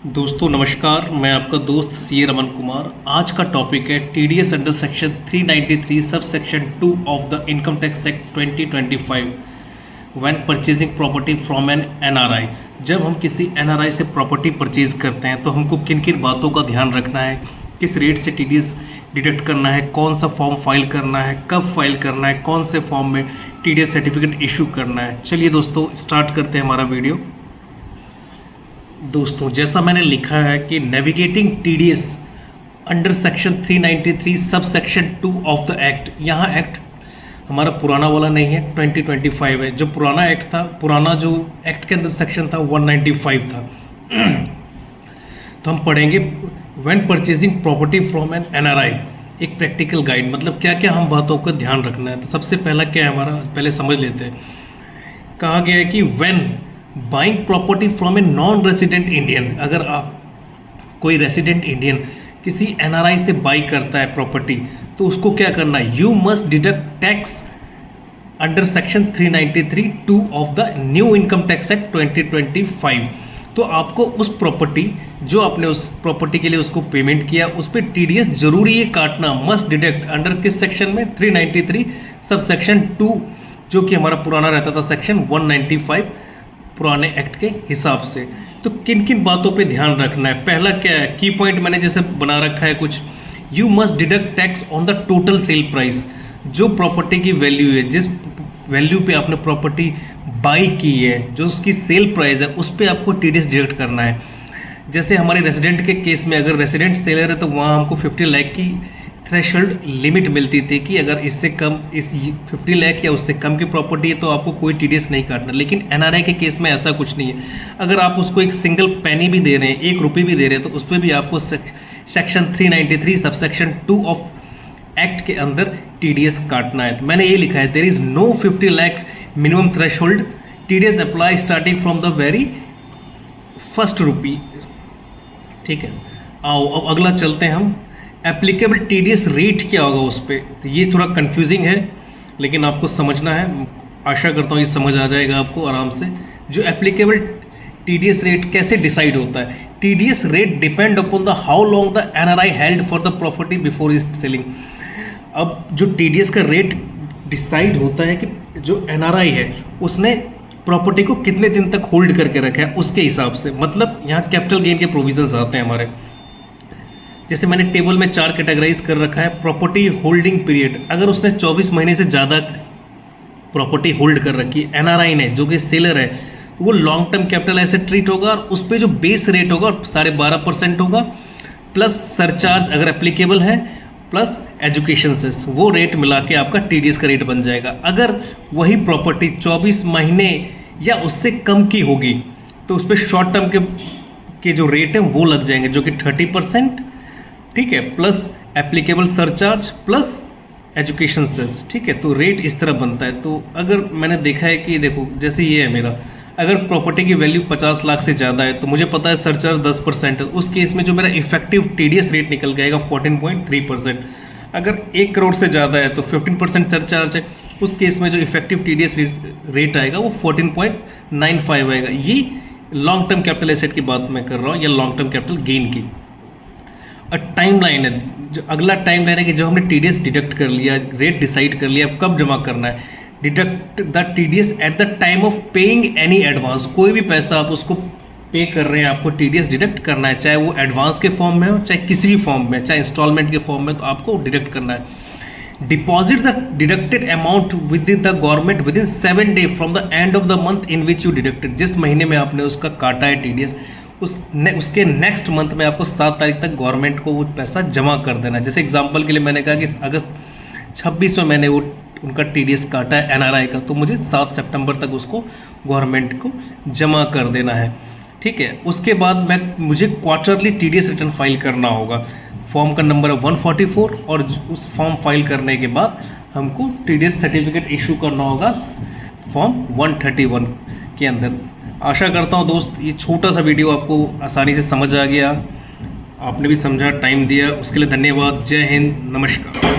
दोस्तों नमस्कार, मैं आपका दोस्त सी रमन कुमार। आज का टॉपिक है TDS under section 393 sub section 2 of the income tax act 2025 when purchasing property from an NRI. जब हम किसी एनआरआई से प्रॉपर्टी परचेज करते हैं तो हमको किन किन बातों का ध्यान रखना है, किस रेट से टीडीएस डिडक्ट करना है, कौन सा फॉर्म फाइल करना है, कब फाइल करना है, कौन से फॉर्म में टीडीएस सर्टिफिकेट इशू करना है। चलिए दोस्तों स्टार्ट करते हैं हमारा वीडियो। दोस्तों जैसा मैंने लिखा है कि navigating TDS under section 393 sub section 2 of the act. यहाँ एक्ट हमारा पुराना वाला नहीं है, 2025 है। जो पुराना एक्ट था, पुराना जो एक्ट के अंदर सेक्शन था 195 था। तो हम पढ़ेंगे when purchasing property from an NRI, एक प्रैक्टिकल गाइड, मतलब क्या क्या हम बातों का ध्यान रखना है। तो सबसे पहला क्या है हमारा, पहले समझ लेते हैं। कहा गया है कि when buying property from a non resident Indian, अगर आप कोई रेसिडेंट इंडियन किसी एनआरआई से बाई करता है प्रॉपर्टी, तो उसको क्या करना है, you must deduct tax under section 393(2) of the new income tax act 2025। तो आपको उस प्रॉपर्टी, जो आपने उस प्रॉपर्टी के लिए उसको पेमेंट किया, उस पर टीडीएस जरूरी है काटना, मस्ट डिडक्ट अंडर किस सेक्शन में, 393 सब सेक्शन 2, जो कि हमारा पुराना रहता था सेक्शन 195 पुराने एक्ट के हिसाब से। तो किन किन बातों पे ध्यान रखना है, पहला क्या है, की पॉइंट मैंने जैसे बना रखा है कुछ, you must deduct tax on the total sale price. जो प्रॉपर्टी की वैल्यू है, जिस वैल्यू पे आपने प्रॉपर्टी बाई की है, जो उसकी सेल प्राइस है, उस पर आपको टीडीएस डिडक्ट करना है। जैसे हमारे रेसिडेंट के केस में, अगर रेसिडेंट सेलर है तो वहाँ हमको 50 लाख की थ्रेशोल्ड लिमिट मिलती थी कि अगर इससे कम, इस 50 लाख या उससे कम की प्रॉपर्टी है तो आपको कोई टीडीएस नहीं काटना। लेकिन एनआरआई के केस में ऐसा कुछ नहीं है। अगर आप उसको एक सिंगल पेनी भी दे रहे हैं, 1 रुपये भी दे रहे हैं, तो उस पर भी आपको section 393 sub section 2 of act के अंदर टीडीएस काटना है। तो मैंने ये लिखा है, there is no 50 lakh minimum threshold, TDS apply starting from the very first rupee. ठीक है, आओ अब अगला चलते हैं हम, एप्लीकेबल टीडीएस रेट क्या होगा उस पर। तो ये थोड़ा कंफ्यूजिंग है, लेकिन आपको समझना है। आशा करता हूँ ये समझ आ जाएगा आपको आराम से। जो एप्लीकेबल टीडीएस रेट कैसे डिसाइड होता है, TDS rate depend upon the how long the NRI held for the property before is selling. अब जो टीडीएस का रेट डिसाइड होता है कि जो एनआरआई है उसने प्रॉपर्टी को कितने दिन तक होल्ड करके रखा है, उसके हिसाब से। मतलब यहाँ कैपिटल गेन के प्रोविजंस आते हैं हमारे। जैसे मैंने टेबल में 4 कैटेगराइज कर रखा है। प्रॉपर्टी होल्डिंग पीरियड, अगर उसने 24 महीने से ज़्यादा प्रॉपर्टी होल्ड कर रखी है एनआरआई ने, जो कि सेलर है, तो वो long term capital asset treat होगा, और उस पर जो बेस रेट होगा 12.5% होगा, प्लस सरचार्ज अगर एप्लीकेबल है, प्लस एजुकेशन सेस, वो रेट मिला के आपका टीडीएस का रेट बन जाएगा। अगर वही प्रॉपर्टी 24 महीने या उससे कम की होगी तो उस पर शॉर्ट टर्म के जो रेट है वो लग जाएंगे, जो कि 30%, ठीक है, plus applicable surcharge plus education cess. ठीक है, तो रेट इस तरह बनता है। तो अगर मैंने देखा है कि देखो, जैसे ये है मेरा, अगर प्रॉपर्टी की वैल्यू 50 लाख से ज़्यादा है तो मुझे पता है सरचार्ज 10% है, उस केस में जो मेरा इफेक्टिव टीडीएस रेट निकल के आएगा 14.3%। अगर 1 करोड़ से ज़्यादा है तो 15% सरचार्ज है, उस केस में जो इफेक्टिव टीडीएस रेट आएगा वो 14.95 आएगा। ये लॉन्ग टर्म कैपिटल एसेट की बात मैं कर रहा हूँ, या लॉन्ग टर्म कैपिटल गेन की। और टाइम लाइन है, जो अगला टाइम लाइन है कि जब हमने टीडीएस डिडक्ट कर लिया, रेट डिसाइड कर लिया, अब कब जमा करना है, deduct the TDS at the time of paying any advance. कोई भी पैसा आप उसको पे कर रहे हैं, आपको टीडीएस डिडक्ट करना है, चाहे वो एडवांस के फॉर्म में हो, चाहे किसी भी फॉर्म में, चाहे इंस्टॉलमेंट के फॉर्म में, तो आपको डिडक्ट करना है। Deposit the deducted amount with the government with in 7 day from the end of the month in which you deducted. जिस महीने में आपने उसका काटा है टीडीएस, उसके नेक्स्ट मंथ में आपको 7 तारीख तक गवर्नमेंट को वो पैसा जमा कर देना है। जैसे एग्जांपल के लिए मैंने कहा कि अगस्त 26 में मैंने वो उनका टीडीएस काटा है एनआरआई का, तो मुझे 7 सितंबर तक उसको गवर्नमेंट को जमा कर देना है। ठीक है, उसके बाद मुझे क्वार्टरली टीडीएस रिटर्न फाइल करना होगा। फॉर्म का नंबर है 144, और उस फॉर्म फाइल करने के बाद हमको टीडीएस सर्टिफिकेट इशू करना होगा फॉर्म 131 के अंदर। आशा करता हूँ दोस्त ये छोटा सा वीडियो आपको आसानी से समझ आ गया, आपने भी समझा, टाइम दिया, उसके लिए धन्यवाद। जय हिंद, नमस्कार।